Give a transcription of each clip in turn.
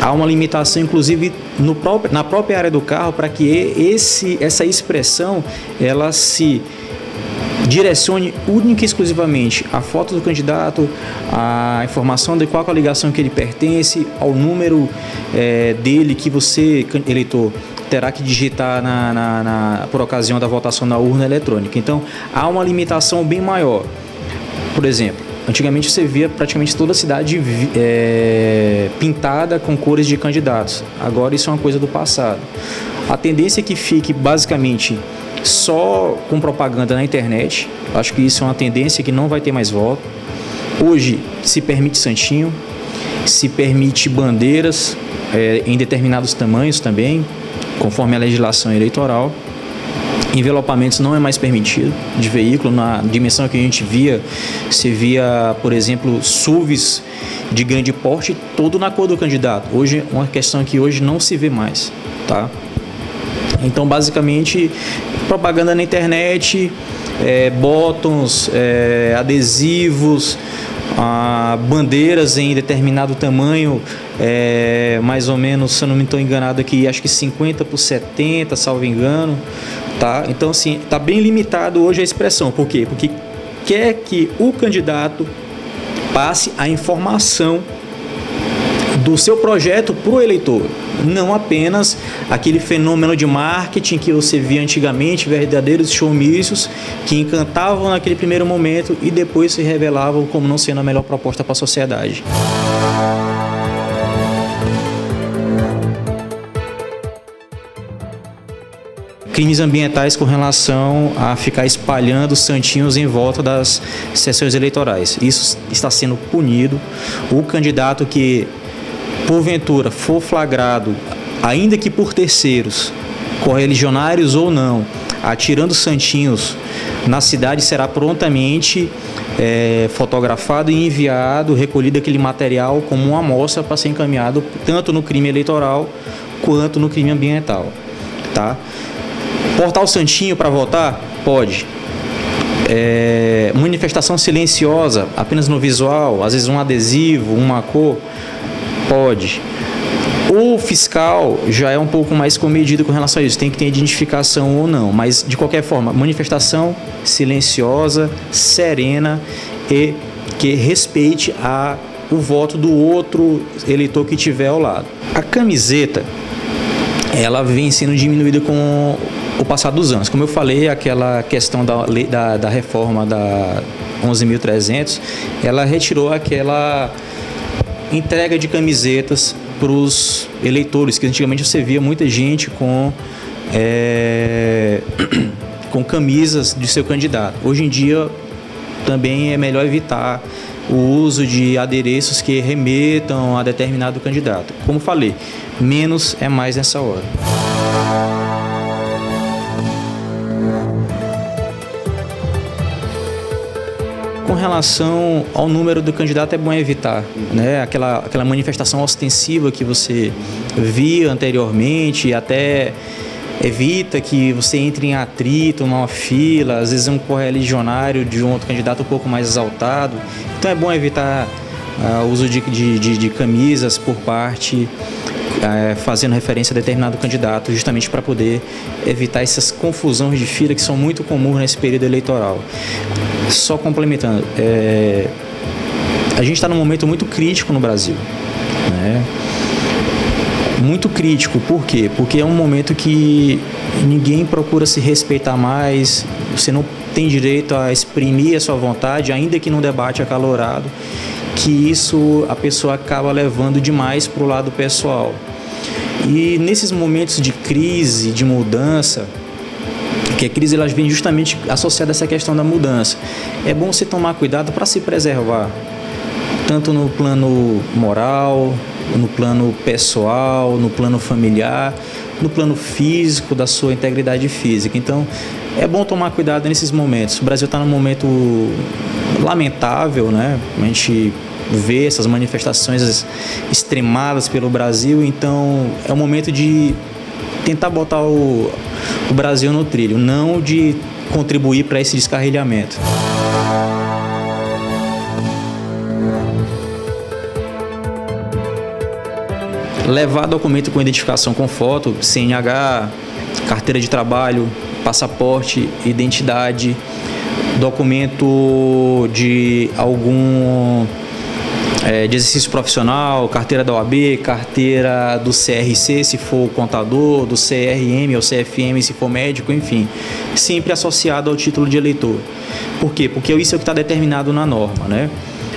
há uma limitação, inclusive, na própria área do carro, para que essa expressão ela se direcione única e exclusivamente à foto do candidato, à informação de qual a ligação que ele pertence, ao número dele que você, eleitor, terá que digitar por ocasião da votação na urna eletrônica. Então, há uma limitação bem maior. Por exemplo, antigamente você via praticamente toda a cidade pintada com cores de candidatos. Agora isso é uma coisa do passado. A tendência é que fique basicamente só com propaganda na internet. Acho que isso é uma tendência que não vai ter mais volta. Hoje se permite santinho, se permite bandeiras em determinados tamanhos também, conforme a legislação eleitoral. Envelopamentos não é mais permitido de veículo. Na dimensão que a gente via, se via, por exemplo, SUVs de grande porte, todo na cor do candidato. Hoje, uma questão que hoje não se vê mais, tá? Então, basicamente, propaganda na internet, botões, adesivos, bandeiras em determinado tamanho, mais ou menos, se eu não me estou enganado aqui, acho que 50 por 70, salvo engano, tá? Então, assim, está bem limitado hoje a expressão. Por quê? Porque quer que o candidato passe a informação do seu projeto para o eleitor, não apenas aquele fenômeno de marketing que você via antigamente, verdadeiros showmícios que encantavam naquele primeiro momento e depois se revelavam como não sendo a melhor proposta para a sociedade. Crimes ambientais com relação a ficar espalhando santinhos em volta das sessões eleitorais. Isso está sendo punido. O candidato que porventura for flagrado, ainda que por terceiros, correligionários ou não, atirando santinhos na cidade, será prontamente fotografado e enviado, recolhido aquele material como uma amostra para ser encaminhado tanto no crime eleitoral quanto no crime ambiental, tá? Portar o santinho para votar? Pode. Manifestação silenciosa, apenas no visual, às vezes um adesivo, uma cor? Pode. O fiscal já é um pouco mais comedido com relação a isso, tem que ter identificação ou não, mas de qualquer forma, manifestação silenciosa, serena e que respeite o voto do outro eleitor que tiver ao lado. A camiseta, ela vem sendo diminuída com o passar dos anos. Como eu falei, aquela questão da reforma da 11.300, ela retirou aquela entrega de camisetas para os eleitores, que antigamente você via muita gente com camisas de seu candidato. Hoje em dia também é melhor evitar o uso de adereços que remetam a determinado candidato. Como falei, menos é mais nessa hora. Com relação ao número do candidato, é bom evitar, né? Aquela manifestação ostensiva que você via anteriormente, até evita que você entre em atrito numa fila, às vezes um correligionário de um outro candidato um pouco mais exaltado. Então é bom evitar o uso de camisas por parte, fazendo referência a determinado candidato, justamente para poder evitar essas confusões de fila que são muito comuns nesse período eleitoral. Só complementando, a gente está num momento muito crítico no Brasil, né? Muito crítico, por quê? Porque é um momento que ninguém procura se respeitar mais, você não tem direito a exprimir a sua vontade, ainda que num debate acalorado, que isso a pessoa acaba levando demais para o lado pessoal. E nesses momentos de crise, de mudança, que a crise ela vem justamente associada a essa questão da mudança, é bom você tomar cuidado para se preservar, tanto no plano moral, no plano pessoal, no plano familiar, no plano físico, da sua integridade física. Então, é bom tomar cuidado nesses momentos. O Brasil está num momento lamentável, né? A gente vê essas manifestações extremadas pelo Brasil, então é o momento de tentar botar o Brasil no trilho, não de contribuir para esse descarrilhamento. levar documento com identificação com foto, CNH, carteira de trabalho, passaporte, identidade, documento de algum de exercício profissional, carteira da OAB, carteira do CRC, se for contador, do CRM ou CFM, se for médico, enfim, sempre associado ao título de eleitor. Por quê? Porque isso é o que está determinado na norma, né?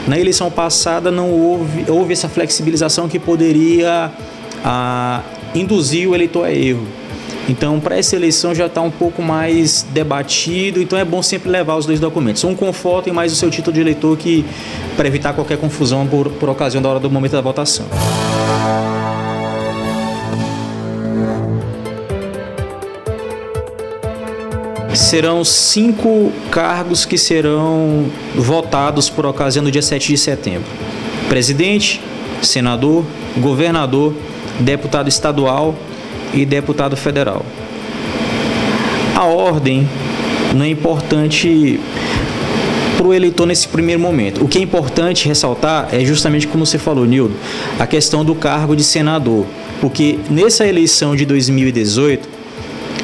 Na eleição passada não houve essa flexibilização que poderia induzir o eleitor a erro. Então, para essa eleição já está um pouco mais debatido, então é bom sempre levar os dois documentos. Um com foto e mais o seu título de eleitor, para evitar qualquer confusão por ocasião da hora do momento da votação. Serão 5 cargos que serão votados por ocasião do dia 7 de setembro. Presidente, senador, governador, deputado estadual e deputado federal. A ordem não é importante para o eleitor nesse primeiro momento. O que é importante ressaltar é justamente como você falou, Nildo, a questão do cargo de senador, porque nessa eleição de 2018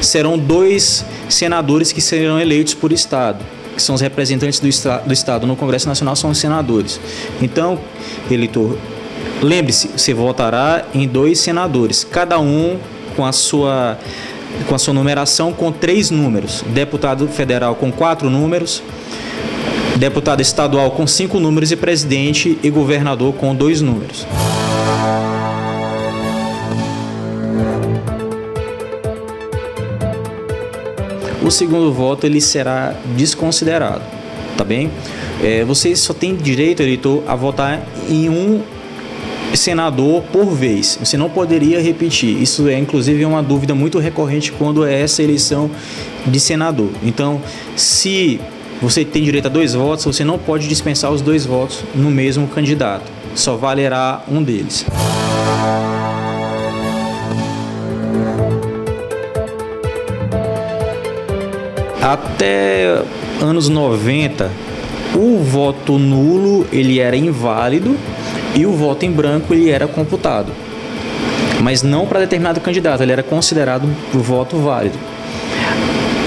serão 2 senadores que serão eleitos por estado, que são os representantes do estado no Congresso Nacional, são os senadores. Então, eleitor, lembre-se, você votará em 2 senadores, cada um com a sua numeração com 3 números. Deputado federal com 4 números, deputado estadual com 5 números e presidente e governador com 2 números. O segundo voto ele será desconsiderado, tá bem? Você só tem direito, eleitor, a votar em um senador por vez. Você não poderia repetir. Isso é inclusive uma dúvida muito recorrente quando é essa eleição de senador. Então, se você tem direito a 2 votos, você não pode dispensar os 2 votos no mesmo candidato. Só valerá um deles. Até anos 90, o voto nulo ele era inválido e o voto em branco ele era computado, mas não para determinado candidato, ele era considerado o voto válido.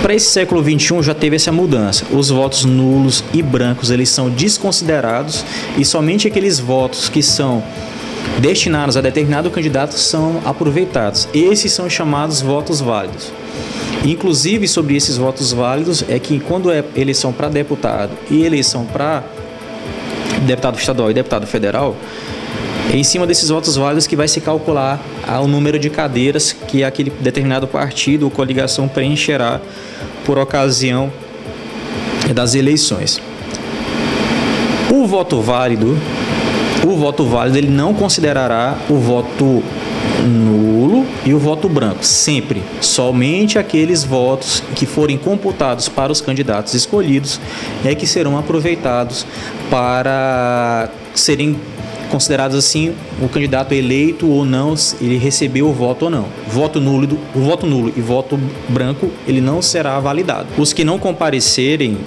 Para esse século XXI já teve essa mudança, os votos nulos e brancos eles são desconsiderados e somente aqueles votos que são destinados a determinado candidato são aproveitados. Esses são chamados votos válidos. Inclusive sobre esses votos válidos é que quando é eleição para deputado e eleição para deputado estadual e deputado federal, é em cima desses votos válidos que vai se calcular o número de cadeiras que aquele determinado partido ou coligação preencherá por ocasião das eleições. O voto válido ele não considerará o voto nulo e o voto branco, sempre. Somente aqueles votos que forem computados para os candidatos escolhidos é que serão aproveitados para serem considerados assim o candidato eleito ou não, ele recebeu o voto ou não. O voto nulo e voto branco ele não será validado. Os que não comparecerem,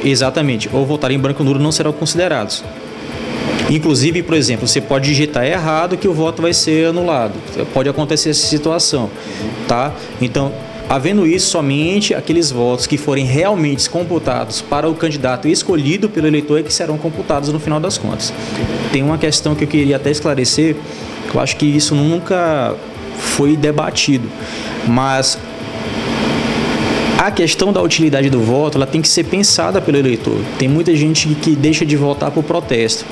exatamente, ou votarem em branco ou nulo não serão considerados. Inclusive, por exemplo, você pode digitar errado que o voto vai ser anulado. Pode acontecer essa situação, tá? Então, havendo isso, somente aqueles votos que forem realmente computados para o candidato escolhido pelo eleitor é que serão computados no final das contas. Tem uma questão que eu queria até esclarecer, que eu acho que isso nunca foi debatido, mas a questão da utilidade do voto ela tem que ser pensada pelo eleitor. Tem muita gente que deixa de votar por protesto.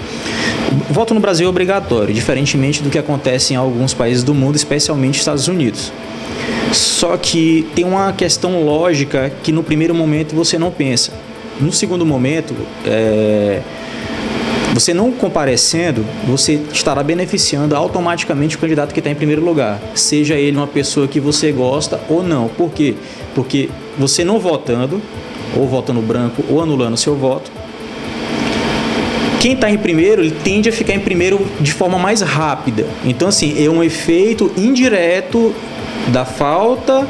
O voto no Brasil é obrigatório, diferentemente do que acontece em alguns países do mundo, especialmente Estados Unidos. Só que tem uma questão lógica que no primeiro momento você não pensa. No segundo momento, você não comparecendo, você estará beneficiando automaticamente o candidato que está em primeiro lugar, seja ele uma pessoa que você gosta ou não. Por quê? Porque você não votando, ou votando branco, ou anulando o seu voto, quem está em primeiro, ele tende a ficar em primeiro de forma mais rápida. Então, assim, é um efeito indireto da falta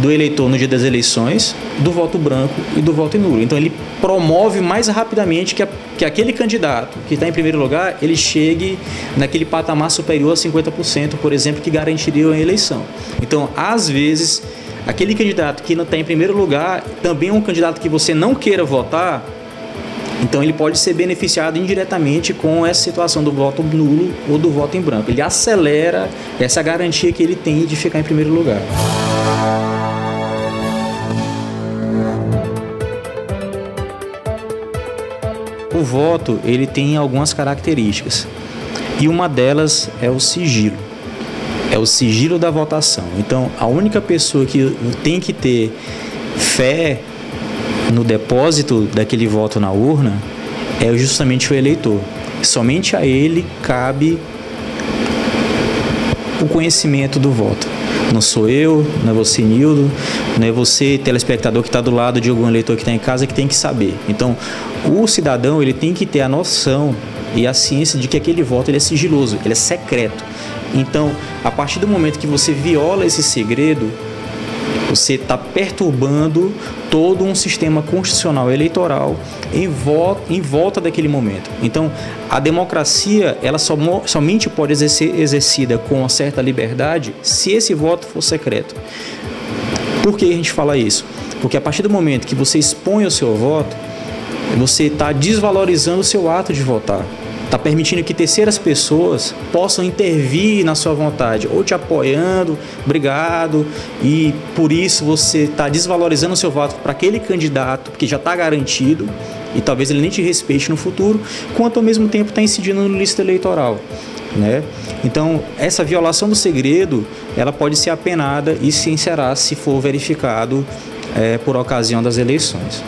do eleitor no dia das eleições, do voto branco e do voto nulo. Então ele promove mais rapidamente que aquele candidato que está em primeiro lugar, ele chegue naquele patamar superior a 50%, por exemplo, que garantiria a eleição. Então, às vezes, aquele candidato que não está em primeiro lugar também é um candidato que você não queira votar, então ele pode ser beneficiado indiretamente com essa situação do voto nulo ou do voto em branco. Ele acelera essa garantia que ele tem de ficar em primeiro lugar. O voto, ele tem algumas características, e uma delas é o sigilo. É o sigilo da votação. Então, a única pessoa que tem que ter fé no depósito daquele voto na urna é justamente o eleitor. Somente a ele cabe o conhecimento do voto. Não sou eu, não é você, Nildo, não é você, telespectador que está do lado de algum eleitor que está em casa, que tem que saber. Então, o cidadão, ele tem que ter a noção e a ciência de que aquele voto ele é sigiloso, ele é secreto. Então, a partir do momento que você viola esse segredo, você está perturbando todo um sistema constitucional eleitoral em volta daquele momento. Então, a democracia, ela somente pode ser exercida com uma certa liberdade se esse voto for secreto. Por que a gente fala isso? Porque a partir do momento que você expõe o seu voto, você está desvalorizando o seu ato de votar. Está permitindo que terceiras pessoas possam intervir na sua vontade, ou te apoiando, obrigado, e por isso você está desvalorizando o seu voto para aquele candidato que já está garantido, e talvez ele nem te respeite no futuro, quanto ao mesmo tempo está incidindo na lista eleitoral, né? Então, essa violação do segredo, ela pode ser apenada e se encerrar se for verificado por ocasião das eleições.